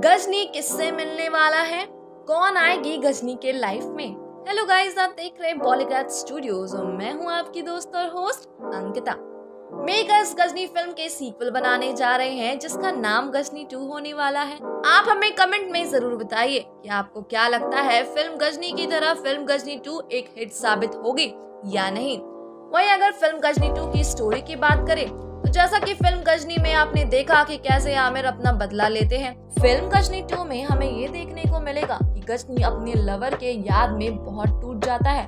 गजनी किससे मिलने वाला है? कौन आएगी गजनी के लाइफ में? हेलो गाइस, आप देख रहे हैं बॉलीवुड स्टूडियोज और मैं हूं आपकी दोस्त और होस्ट अंकिता। मेकर्स गजनी फिल्म के सीक्वल बनाने जा रहे हैं जिसका नाम गजनी 2 होने वाला है। आप हमें कमेंट में जरूर बताइए कि आपको क्या लगता है, फिल्म गजनी की तरह फिल्म गजनी 2 एक हिट साबित होगी या नहीं। वहीं अगर फिल्म गजनी 2 की स्टोरी की बात करें तो जैसा कि फिल्म गजनी में आपने देखा कि कैसे आमिर अपना बदला लेते हैं, फिल्म गजनी 2 में हमें ये देखने को मिलेगा कि गजनी अपने लवर के याद में बहुत टूट जाता है।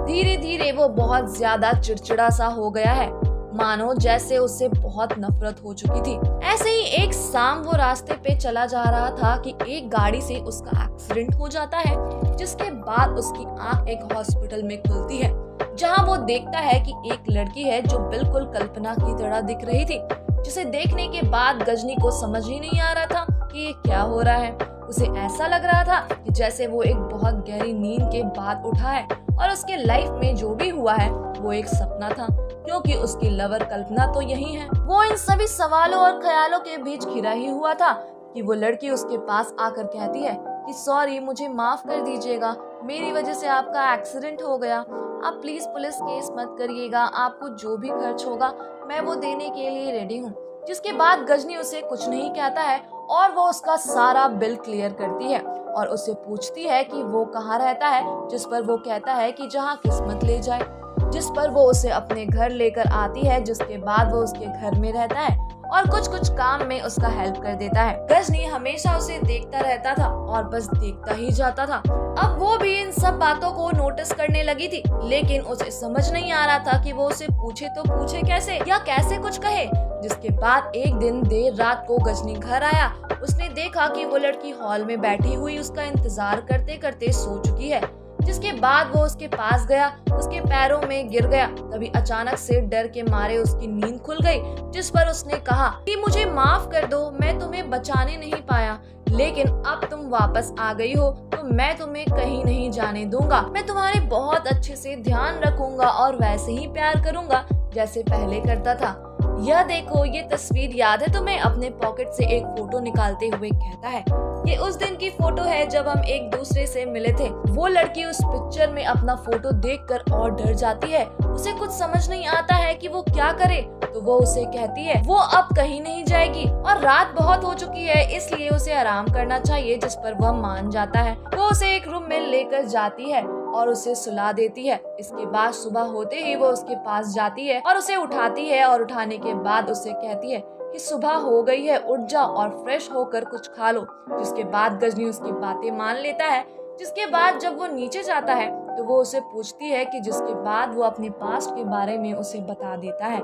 धीरे धीरे वो बहुत ज्यादा चिड़चिड़ा सा हो गया है, मानो जैसे उससे बहुत नफरत हो चुकी थी। ऐसे ही एक शाम वो रास्ते पे चला जा रहा था कि एक गाड़ी से उसका एक्सीडेंट हो जाता है, जिसके बाद उसकी आंख एक हॉस्पिटल में खुलती है जहां वो देखता है कि एक लड़की है जो बिल्कुल कल्पना की तरह दिख रही थी, जिसे देखने के बाद गजनी को समझ ही नहीं आ रहा था कि ये क्या हो रहा है। उसे ऐसा लग रहा था कि जैसे वो एक बहुत गहरी नींद के बाद उठा है और उसके लाइफ में जो भी हुआ है वो एक सपना था, क्योंकि उसकी लवर कल्पना तो यही है। वो इन सभी सवालों और ख्यालों के बीच घिरा ही हुआ था कि वो लड़की उसके पास आकर कहती है कि सॉरी, मुझे माफ कर दीजिएगा, मेरी वजह से आपका एक्सीडेंट हो गया, आप प्लीज पुलिस केस मत करिएगा, आपको जो भी खर्च होगा मैं वो देने के लिए रेडी हूँ। जिसके बाद गजनी उसे कुछ नहीं कहता है और वो उसका सारा बिल क्लियर करती है और उससे पूछती है कि वो कहाँ रहता है, जिस पर वो कहता है कि जहाँ किस्मत ले जाए। जिस पर वो उसे अपने घर लेकर आती है, जिसके बाद वो उसके घर में रहता है और कुछ कुछ काम में उसका हेल्प कर देता है। गजनी हमेशा उसे देखता रहता था और बस देखता ही जाता था। अब वो भी इन सब बातों को नोटिस करने लगी थी, लेकिन उसे समझ नहीं आ रहा था कि वो उसे पूछे तो पूछे कैसे या कैसे कुछ कहे। जिसके बाद एक दिन देर रात को गजनी घर आया। उसने देखा कि वो लड़की हॉल में बैठी हुई उसका इंतजार करते करते सो चुकी है। जिसके बाद वो उसके पास गया, उसके पैरों में गिर गया। तभी अचानक से डर के मारे उसकी नींद खुल गई, जिस पर उसने कहा कि मुझे माफ कर दो, मैं तुम्हें बचाने नहीं पाया, लेकिन अब तुम वापस आ गई हो तो मैं तुम्हें कहीं नहीं जाने दूंगा। मैं तुम्हारे बहुत अच्छे से ध्यान रखूंगा और वैसे ही प्यार करूंगा जैसे पहले करता था। यह देखो, ये तस्वीर याद है तुम्हें? अपने पॉकेट से एक फोटो निकालते हुए कहता है ये उस दिन की फोटो है जब हम एक दूसरे से मिले थे। वो लड़की उस पिक्चर में अपना फोटो देखकर और डर जाती है। उसे कुछ समझ नहीं आता है कि वो क्या करे, तो वो उसे कहती है वो अब कहीं नहीं जाएगी और रात बहुत हो चुकी है, इसलिए उसे आराम करना चाहिए। जिस पर वह मान जाता है। वो उसे एक रूम में लेकर जाती है और उसे सुला देती है। इसके बाद सुबह होते ही वो उसके पास जाती है और उसे उठाती है और उठाने के बाद उसे कहती है कि सुबह हो गई है, उठ जा और फ्रेश होकर कुछ खा लो। जिसके बाद गजनी उसकी बातें मान लेता है। जिसके बाद जब वो नीचे जाता है तो वो उसे पूछती है कि जिसके बाद वो अपने पास्ट के बारे में उसे बता देता है,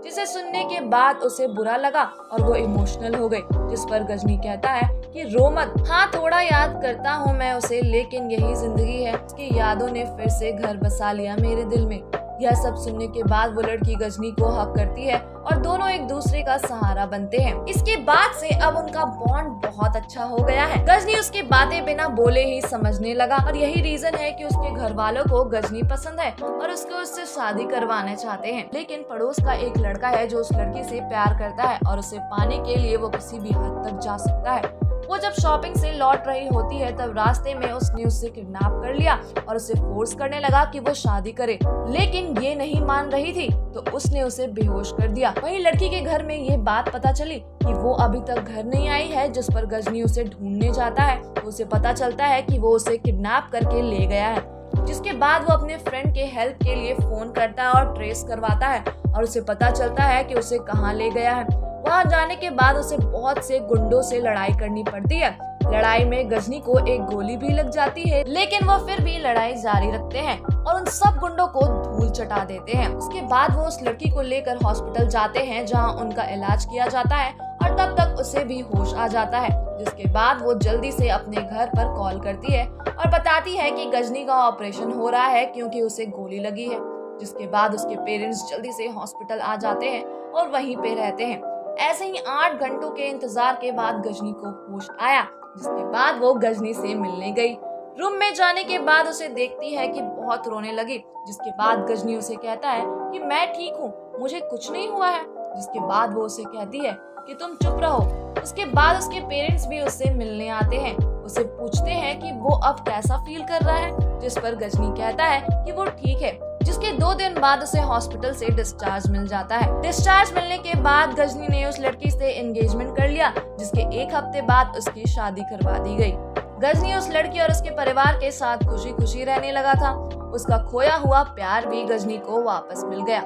जिसे सुनने के बाद उसे बुरा लगा और वो इमोशनल हो गई। जिस पर गजनी कहता है कि रो मत, हाँ थोड़ा याद करता हूँ मैं उसे, लेकिन यही जिंदगी है। उसकी यादों ने फिर से घर बसा लिया मेरे दिल में। यह सब सुनने के बाद वो लड़की गजनी को हक करती है और दोनों एक दूसरे का सहारा बनते हैं। इसके बाद से अब उनका बॉन्ड बहुत अच्छा हो गया है। गजनी उसकी बातें बिना बोले ही समझने लगा और यही रीजन है कि उसके घर वालों को गजनी पसंद है और उससे शादी करवाना चाहते हैं। लेकिन पड़ोस का एक लड़का है जो उस लड़की से प्यार करता है और उसे पाने के लिए वो किसी भी हद तक जा सकता है। वो जब शॉपिंग से लौट रही होती है तब रास्ते में उसने उसे किडनैप कर लिया और उसे फोर्स करने लगा कि वो शादी करे, लेकिन ये नहीं मान रही थी तो उसने उसे बेहोश कर दिया। वहीं लड़की के घर में ये बात पता चली कि वो अभी तक घर नहीं आई है। जिस पर गजनी उसे ढूंढने जाता है तो उसे पता चलता है कि वो उसे किडनैप करके ले गया है। जिसके बाद वो अपने फ्रेंड के हेल्प के लिए फोन करता है और ट्रेस करवाता है और उसे पता चलता है कि उसे कहाँ ले गया है। वहां जाने के बाद उसे बहुत से गुंडों से लड़ाई करनी पड़ती है। लड़ाई में गजनी को एक गोली भी लग जाती है, लेकिन वो फिर भी लड़ाई जारी रखते हैं और उन सब गुंडों को धूल चटा देते हैं। उसके बाद वो उस लड़की को लेकर हॉस्पिटल जाते हैं जहां उनका इलाज किया जाता है और तब तक उसे भी होश आ जाता है। जिसके बाद वो जल्दी से अपने घर पर कॉल करती है और बताती है कि गजनी का ऑपरेशन हो रहा है क्योंकि उसे गोली लगी है। जिसके बाद उसके पेरेंट्स जल्दी से हॉस्पिटल आ जाते हैं और वहीं पे रहते हैं। ऐसे ही 8 घंटों के इंतजार के बाद गजनी को होश आया। जिसके बाद वो गजनी से मिलने गई। रूम में जाने के बाद उसे देखती है कि बहुत रोने लगी। जिसके बाद गजनी उसे कहता है कि मैं ठीक हूँ, मुझे कुछ नहीं हुआ है। जिसके बाद वो उसे कहती है कि तुम चुप रहो। उसके बाद उसके पेरेंट्स भी उससे मिलने आते हैं, उसे पूछते हैं कि वो अब कैसा फील कर रहा है, जिस पर गजनी कहता है कि वो ठीक है। जिसके 2 दिन बाद उसे हॉस्पिटल से डिस्चार्ज मिल जाता है। डिस्चार्ज मिलने के बाद गजनी ने उस लड़की से एंगेजमेंट कर लिया, जिसके 1 हफ्ते बाद उसकी शादी करवा दी गई। गजनी उस लड़की और उसके परिवार के साथ खुशी खुशी रहने लगा था। उसका खोया हुआ प्यार भी गजनी को वापस मिल गया।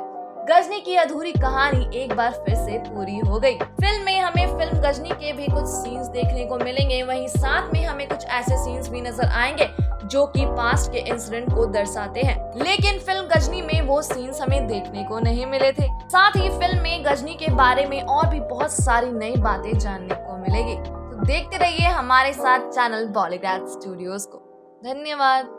गजनी की अधूरी कहानी एक बार फिर से पूरी हो गई। फिल्म में हमें फिल्म गजनी के भी कुछ सीन्स देखने को मिलेंगे, वहीं साथ में हमें कुछ ऐसे सीन्स भी नजर आएंगे जो कि पास्ट के इंसिडेंट को दर्शाते हैं। लेकिन फिल्म गजनी में वो सीन्स हमें देखने को नहीं मिले थे। साथ ही फिल्म में गजनी के बारे में और भी बहुत सारी नई बातें जानने को मिलेगी। तो देखते रहिए हमारे साथ चैनल बॉलीग्राफ स्टूडियोज को। धन्यवाद।